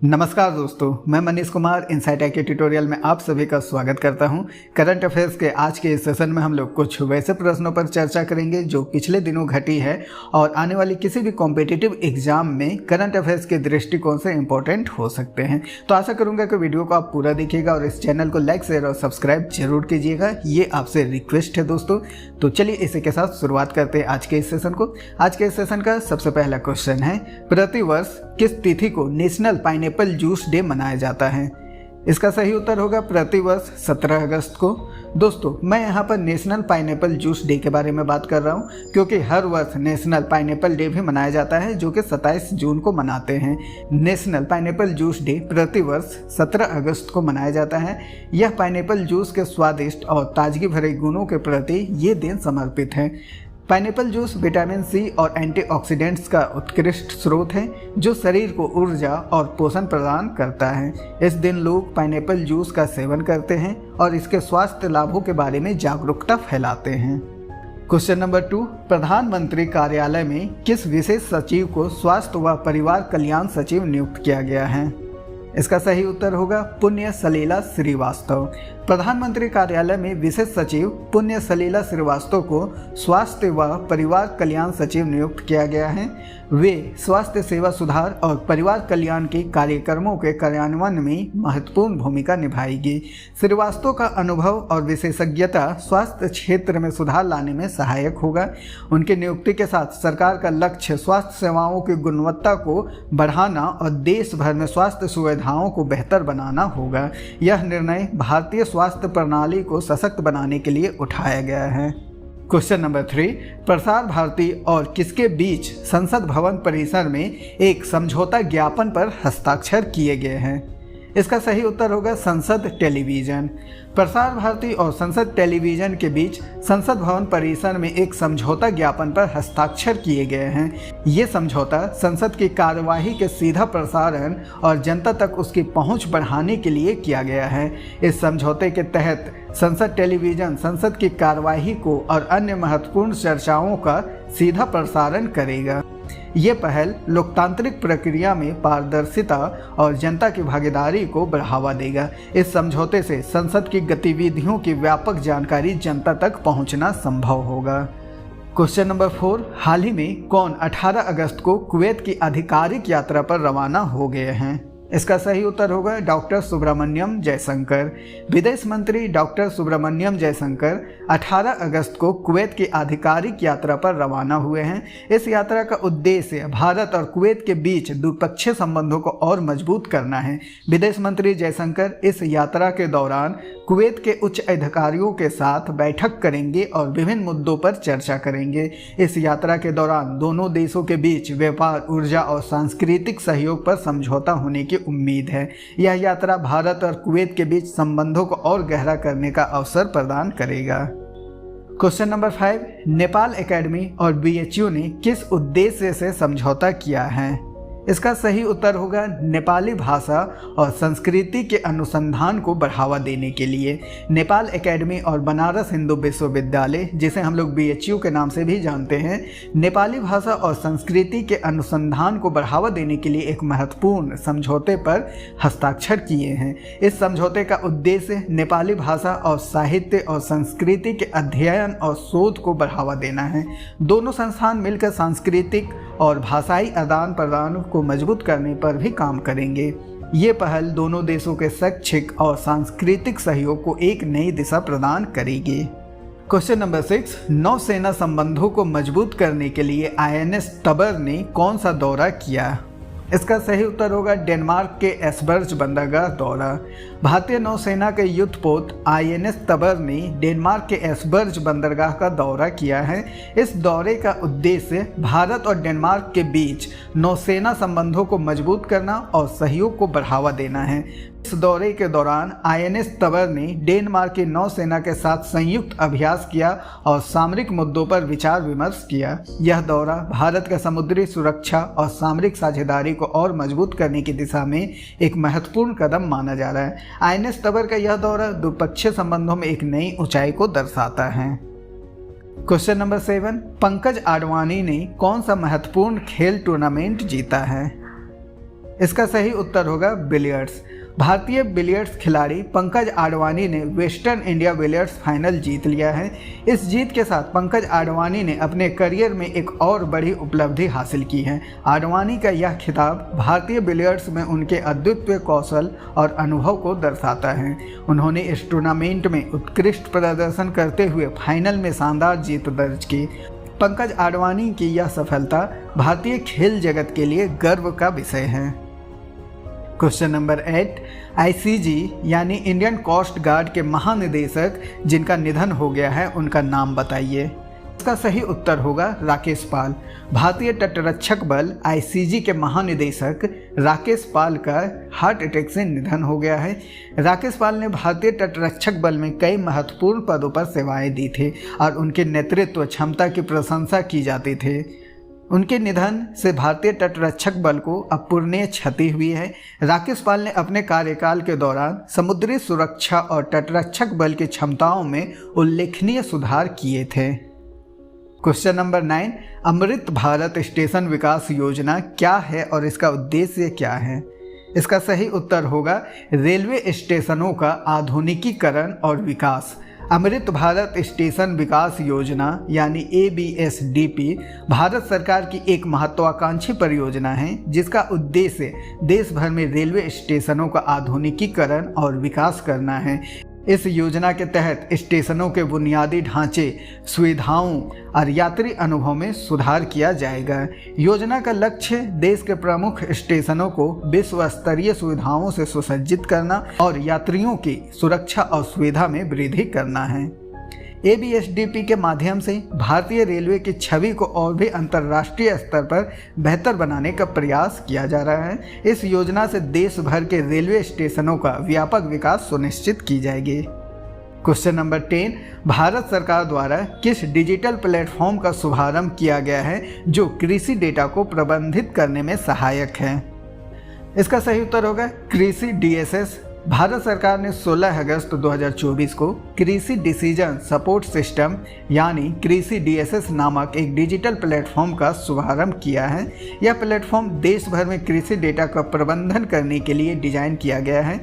नमस्कार दोस्तों, मैं मनीष कुमार इनसाइट के ट्यूटोरियल में आप सभी का स्वागत करता हूं। करंट अफेयर्स के आज के इस सेशन में हम लोग कुछ वैसे प्रश्नों पर चर्चा करेंगे जो पिछले दिनों घटी है और आने वाली किसी भी कॉम्पिटिटिव एग्जाम में करंट अफेयर्स के दृष्टिकोण से इंपॉर्टेंट हो सकते हैं। तो आशा करूंगा कि वीडियो को आप पूरा देखिएगा और इस चैनल को लाइक शेयर और सब्सक्राइब जरूर कीजिएगा, ये आपसे रिक्वेस्ट है दोस्तों। तो चलिए इसी के साथ शुरुआत करते हैं आज के इस सेशन को। आज के इस सेशन का सबसे पहला क्वेश्चन है, प्रतिवर्ष किस तिथि को नेशनल पाइनएप्पल जूस डे मनाया जाता है? इसका सही उत्तर होगा प्रतिवर्ष 17 अगस्त को। दोस्तों, मैं यहाँ पर नेशनल पाइनएप्पल जूस डे के बारे में बात कर रहा हूँ क्योंकि हर वर्ष नेशनल पाइनएप्पल डे भी मनाया जाता है जो कि 27 जून को मनाते हैं। नेशनल पाइनएप्पल जूस डे प्रतिवर्ष 17 अगस्त को मनाया जाता है। यह पाइनएप्पल जूस के स्वादिष्ट और ताजगी भरे गुणों के प्रति ये दिन समर्पित है। पाइनएप्पल जूस विटामिन सी और एंटीऑक्सीडेंट्स का उत्कृष्ट स्रोत है जो शरीर को ऊर्जा और पोषण प्रदान करता है। इस दिन लोग पाइनएप्पल जूस का सेवन करते हैं और इसके स्वास्थ्य लाभों के बारे में जागरूकता फैलाते हैं। क्वेश्चन नंबर 2, प्रधानमंत्री कार्यालय में किस विशेष सचिव को स्वास्थ्य व परिवार कल्याण सचिव नियुक्त किया गया है? इसका सही उत्तर होगा पुण्य सलीला श्रीवास्तव। प्रधानमंत्री कार्यालय में विशेष सचिव पुण्य सलीला श्रीवास्तव को स्वास्थ्य व परिवार कल्याण सचिव नियुक्त किया गया है। वे स्वास्थ्य सेवा सुधार और परिवार कल्याण के कार्यक्रमों के कार्यान्वयन में महत्वपूर्ण भूमिका निभाएगी। श्रीवास्तव का अनुभव और विशेषज्ञता स्वास्थ्य क्षेत्र में सुधार लाने में सहायक होगा। उनकी नियुक्ति के साथ सरकार का लक्ष्य स्वास्थ्य सेवाओं की गुणवत्ता को बढ़ाना और देश भर में स्वास्थ्य सुविधाओं को बेहतर बनाना होगा। यह निर्णय भारतीय स्वास्थ्य प्रणाली को सशक्त बनाने के लिए उठाया गया है। क्वेश्चन नंबर 3, प्रसार भारती और किसके बीच संसद भवन परिसर में एक समझौता ज्ञापन पर हस्ताक्षर किए गए हैं? इसका सही उत्तर होगा संसद टेलीविजन। प्रसार भारती और संसद टेलीविजन के बीच संसद भवन परिसर में एक समझौता ज्ञापन पर हस्ताक्षर किए गए हैं। ये समझौता संसद की कार्यवाही के सीधा प्रसारण और जनता तक उसकी पहुंच बढ़ाने के लिए किया गया है। इस समझौते के तहत संसद टेलीविजन संसद की कार्यवाही को और अन्य महत्वपूर्ण चर्चाओं का सीधा प्रसारण करेगा। ये पहल लोकतांत्रिक प्रक्रिया में पारदर्शिता और जनता की भागीदारी को बढ़ावा देगा। इस समझौते से संसद की गतिविधियों की व्यापक जानकारी जनता तक पहुंचना संभव होगा। क्वेश्चन नंबर 4, हाल ही में कौन 18 अगस्त को कुवैत की आधिकारिक यात्रा पर रवाना हो गए हैं? इसका सही उत्तर होगा डॉक्टर सुब्रमण्यम जयशंकर। विदेश मंत्री डॉक्टर सुब्रमण्यम जयशंकर 18 अगस्त को कुवैत की आधिकारिक यात्रा पर रवाना हुए हैं। इस यात्रा का उद्देश्य भारत और कुवैत के बीच द्विपक्षीय संबंधों को और मजबूत करना है। विदेश मंत्री जयशंकर इस यात्रा के दौरान कुवैत के उच्च अधिकारियों के साथ बैठक करेंगे और विभिन्न मुद्दों पर चर्चा करेंगे। इस यात्रा के दौरान दोनों देशों के बीच व्यापार, ऊर्जा और सांस्कृतिक सहयोग पर समझौता होने की उम्मीद है। यह यात्रा भारत और कुवैत के बीच संबंधों को और गहरा करने का अवसर प्रदान करेगा। क्वेश्चन नंबर 5, नेपाल एकेडमी और बीएचयू ने किस उद्देश्य से समझौता किया है? इसका सही उत्तर होगा नेपाली भाषा और संस्कृति के अनुसंधान को बढ़ावा देने के लिए। नेपाल एकेडमी और बनारस हिंदू विश्वविद्यालय, जिसे हम लोग बीएचयू के नाम से भी जानते हैं, नेपाली भाषा और संस्कृति के अनुसंधान को बढ़ावा देने के लिए एक महत्वपूर्ण समझौते पर हस्ताक्षर किए हैं। इस समझौते का उद्देश्य नेपाली भाषा और साहित्य और संस्कृति के अध्ययन और शोध को बढ़ावा देना है। दोनों संस्थान मिलकर सांस्कृतिक और भाषाई आदान प्रदान को मजबूत करने पर भी काम करेंगे। ये पहल दोनों देशों के शैक्षिक और सांस्कृतिक सहयोग को एक नई दिशा प्रदान करेगी। क्वेश्चन नंबर 6, नौसेना संबंधों को मजबूत करने के लिए आईएनएस तबर ने कौन सा दौरा किया? इसका सही उत्तर होगा डेनमार्क के एस्बर्ज बंदरगाह दौरा। भारतीय नौसेना के युद्धपोत आईएनएस तबर ने डेनमार्क के एस्बर्ज बंदरगाह का दौरा किया है। इस दौरे का उद्देश्य भारत और डेनमार्क के बीच नौसेना संबंधों को मजबूत करना और सहयोग को बढ़ावा देना है। इस दौरे के दौरान आईएनएस तबर ने डेनमार्क की नौसेना के साथ संयुक्त अभ्यास किया और सामरिक मुद्दों पर विचार विमर्श किया। यह दौरा भारत का समुद्री सुरक्षा और सामरिक साझेदारी को और मजबूत करने की दिशा में एक महत्वपूर्ण कदम माना जा रहा है। आईएनएस तबर का यह दौरा द्विपक्षीय संबंधों में एक नई ऊंचाई को दर्शाता है। क्वेश्चन नंबर 7, पंकज आडवाणी ने कौन सा महत्वपूर्ण खेल टूर्नामेंट जीता है? इसका सही उत्तर होगा बिलियर्ड्स। भारतीय बिलियर्ड्स खिलाड़ी पंकज आडवाणी ने वेस्टर्न इंडिया बिलियर्ड्स फाइनल जीत लिया है। इस जीत के साथ पंकज आडवाणी ने अपने करियर में एक और बड़ी उपलब्धि हासिल की है। आडवाणी का यह खिताब भारतीय बिलियर्ड्स में उनके अद्वितीय कौशल और अनुभव को दर्शाता है। उन्होंने इस टूर्नामेंट में उत्कृष्ट प्रदर्शन करते हुए फाइनल में शानदार जीत दर्ज की। पंकज आडवाणी की यह सफलता भारतीय खेल जगत के लिए गर्व का विषय है। क्वेश्चन नंबर 8, ICG यानी इंडियन कोस्ट गार्ड के महानिदेशक जिनका निधन हो गया है उनका नाम बताइए। इसका सही उत्तर होगा राकेश पाल। भारतीय तटरक्षक बल ICG के महानिदेशक राकेश पाल का हार्ट अटैक से निधन हो गया है। राकेश पाल ने भारतीय तटरक्षक बल में कई महत्वपूर्ण पदों पर सेवाएं दी थी और उनके नेतृत्व क्षमता की प्रशंसा की जाती थी। उनके निधन से भारतीय तटरक्षक बल को अपूरणीय क्षति हुई है। राकेश पाल ने अपने कार्यकाल के दौरान समुद्री सुरक्षा और तटरक्षक बल की क्षमताओं में उल्लेखनीय सुधार किए थे। Question number 9, Amrit Bharat station विकास योजना क्या है और इसका उद्देश्य क्या है। इसका सही उत्तर होगा रेलवे स्टेशनों का आधुनिकीकरण और विकास। अमृत भारत स्टेशन विकास योजना यानी ABSDP भारत सरकार की एक महत्वाकांक्षी परियोजना है जिसका उद्देश्य देश भर में रेलवे स्टेशनों का आधुनिकीकरण और विकास करना है। इस योजना के तहत स्टेशनों के बुनियादी ढांचे, सुविधाओं और यात्री अनुभव में सुधार किया जाएगा। योजना का लक्ष्य देश के प्रमुख स्टेशनों को विश्व स्तरीय सुविधाओं से सुसज्जित करना और यात्रियों की सुरक्षा और सुविधा में वृद्धि करना है। ABSDP के माध्यम से भारतीय रेलवे की छवि को और भी अंतर्राष्ट्रीय स्तर पर बेहतर बनाने का प्रयास किया जा रहा है। इस योजना से देश भर के रेलवे स्टेशनों का व्यापक विकास सुनिश्चित की जाएगी। क्वेश्चन नंबर 10, भारत सरकार द्वारा किस डिजिटल प्लेटफॉर्म का शुभारंभ किया गया है जो कृषि डेटा को प्रबंधित करने में सहायक है। इसका सही उत्तर होगा कृषि DSS। भारत सरकार ने 16 अगस्त 2024 को कृषि डिसीजन सपोर्ट सिस्टम यानी कृषि DSS नामक एक डिजिटल प्लेटफॉर्म का शुभारंभ किया है। यह प्लेटफॉर्म देश भर में कृषि डेटा का प्रबंधन करने के लिए डिजाइन किया गया है।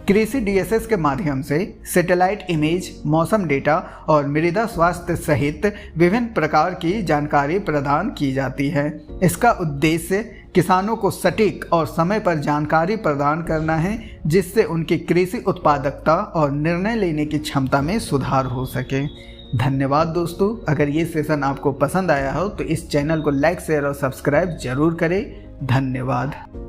कृषि DSS के माध्यम से सैटेलाइट इमेज, मौसम डेटा और मृदा स्वास्थ्य सहित विभिन्न प्रकार की जानकारी प्रदान की जाती है। इसका उद्देश्य किसानों को सटीक और समय पर जानकारी प्रदान करना है जिससे उनकी कृषि उत्पादकता और निर्णय लेने की क्षमता में सुधार हो सके। धन्यवाद दोस्तों। अगर ये सेशन आपको पसंद आया हो तो इस चैनल को लाइक, शेयर और सब्सक्राइब जरूर करें। धन्यवाद।